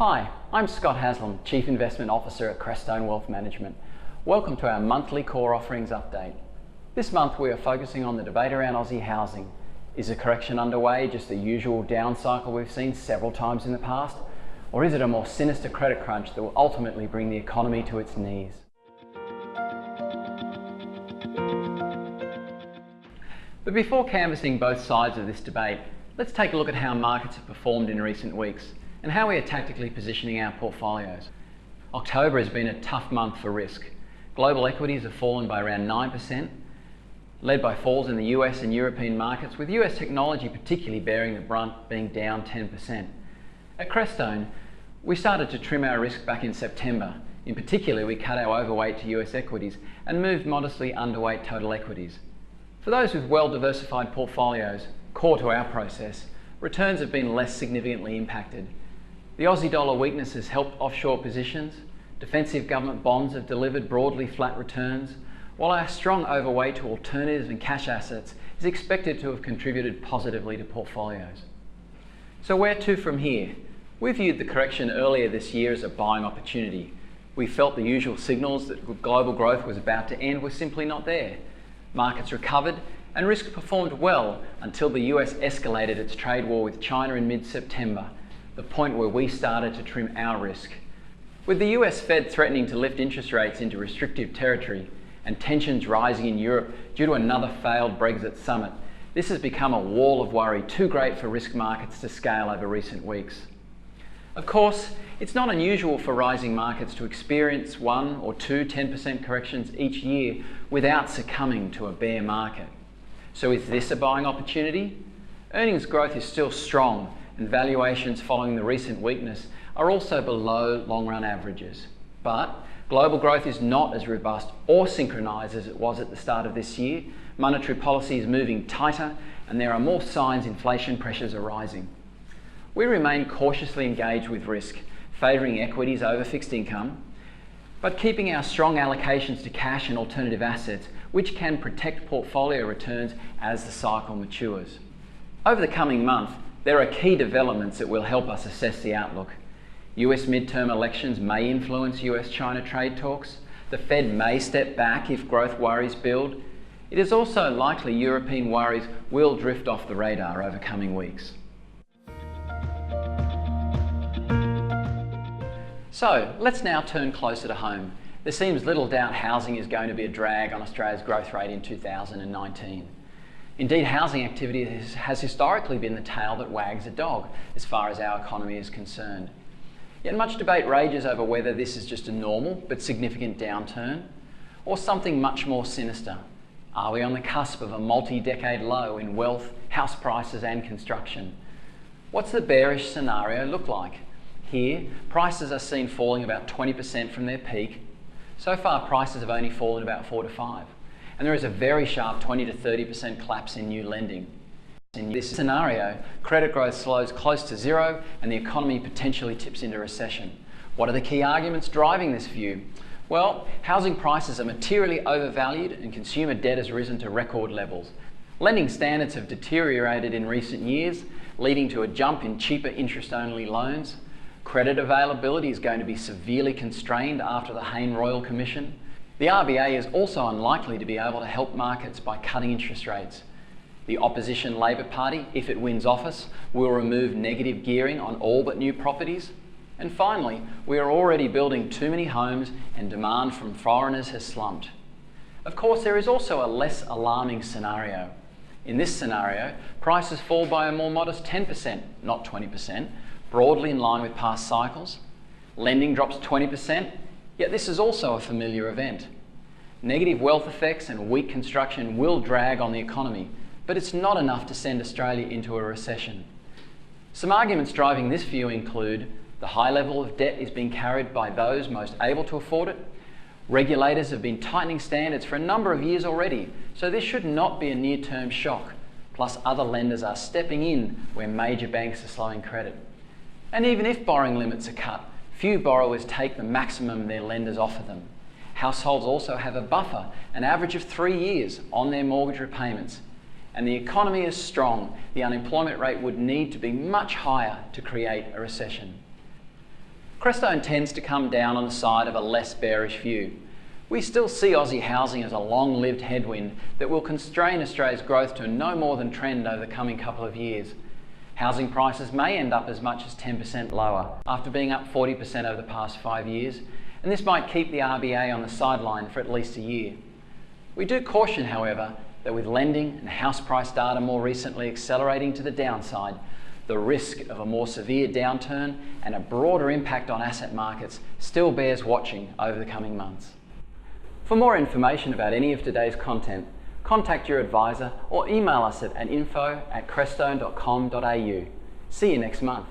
Hi, I'm Scott Haslam, Chief Investment Officer at Crestone Wealth Management. Welcome to our monthly core offerings update. This month we are focusing on the debate around Aussie housing. Is a correction underway, just the usual down cycle we've seen several times in the past? Or is it a more sinister credit crunch that will ultimately bring the economy to its knees? But before canvassing both sides of this debate, let's take a look at how markets have performed in recent weeks and how we are tactically positioning our portfolios. October has been a tough month for risk. Global equities have fallen by around 9%, led by falls in the US and European markets, with US technology particularly bearing the brunt, being down 10%. At Crestone, we started to trim our risk back in September. In particular, we cut our overweight to US equities and moved modestly underweight total equities. For those with well-diversified portfolios, core to our process, returns have been less significantly impacted. The Aussie dollar weakness has helped offshore positions, defensive government bonds have delivered broadly flat returns, while our strong overweight to alternatives and cash assets is expected to have contributed positively to portfolios. So where to from here? We viewed the correction earlier this year as a buying opportunity. We felt the usual signals that global growth was about to end were simply not there. Markets recovered and risk performed well until the US escalated its trade war with China in mid-September, the point where we started to trim our risk. With the US Fed threatening to lift interest rates into restrictive territory and tensions rising in Europe due to another failed Brexit summit, this has become a wall of worry too great for risk markets to scale over recent weeks. Of course, it's not unusual for rising markets to experience 1 or 2 10% corrections each year without succumbing to a bear market. So is this a buying opportunity? Earnings growth is still strong, and valuations following the recent weakness are also below long-run averages. But global growth is not as robust or synchronised as it was at the start of this year. Monetary policy is moving tighter, and there are more signs inflation pressures are rising. We remain cautiously engaged with risk, favouring equities over fixed income, but keeping our strong allocations to cash and alternative assets, which can protect portfolio returns as the cycle matures. Over the coming month, there are key developments that will help us assess the outlook. US midterm elections may influence US-China trade talks. The Fed may step back if growth worries build. It is also likely European worries will drift off the radar over coming weeks. So let's now turn closer to home. There seems little doubt housing is going to be a drag on Australia's growth rate in 2019. Indeed, housing activity has historically been the tail that wags a dog as far as our economy is concerned. Yet much debate rages over whether this is just a normal but significant downturn or something much more sinister. Are we on the cusp of a multi-decade low in wealth, house prices and construction? What's the bearish scenario look like? Here, prices are seen falling about 20% from their peak. So far, prices have only fallen about 4 to 5. And there is a very sharp 20 to 30% collapse in new lending. In this scenario, credit growth slows close to zero and the economy potentially tips into recession. What are the key arguments driving this view? Well, housing prices are materially overvalued and consumer debt has risen to record levels. Lending standards have deteriorated in recent years, leading to a jump in cheaper interest-only loans. Credit availability is going to be severely constrained after the Hayne Royal Commission. The RBA is also unlikely to be able to help markets by cutting interest rates. The opposition Labor Party, if it wins office, will remove negative gearing on all but new properties. And finally, we are already building too many homes and demand from foreigners has slumped. Of course, there is also a less alarming scenario. In this scenario, prices fall by a more modest 10%, not 20%, broadly in line with past cycles. Lending drops 20%, yet this is also a familiar event. Negative wealth effects and weak construction will drag on the economy, but it's not enough to send Australia into a recession. Some arguments driving this view include the high level of debt is being carried by those most able to afford it. Regulators have been tightening standards for a number of years already, so this should not be a near-term shock. Plus, other lenders are stepping in where major banks are slowing credit. And even if borrowing limits are cut, few borrowers take the maximum their lenders offer them. Households also have a buffer, an average of 3 years, on their mortgage repayments. And the economy is strong. The unemployment rate would need to be much higher to create a recession. Crestone tends to come down on the side of a less bearish view. We still see Aussie housing as a long-lived headwind that will constrain Australia's growth to no more than trend over the coming couple of years. Housing prices may end up as much as 10% lower after being up 40% over the past 5 years, and this might keep the RBA on the sideline for at least a year. We do caution, however, that with lending and house price data more recently accelerating to the downside, the risk of a more severe downturn and a broader impact on asset markets still bears watching over the coming months. For more information about any of today's content, contact your advisor or email us at info@crestone.com.au. See you next month.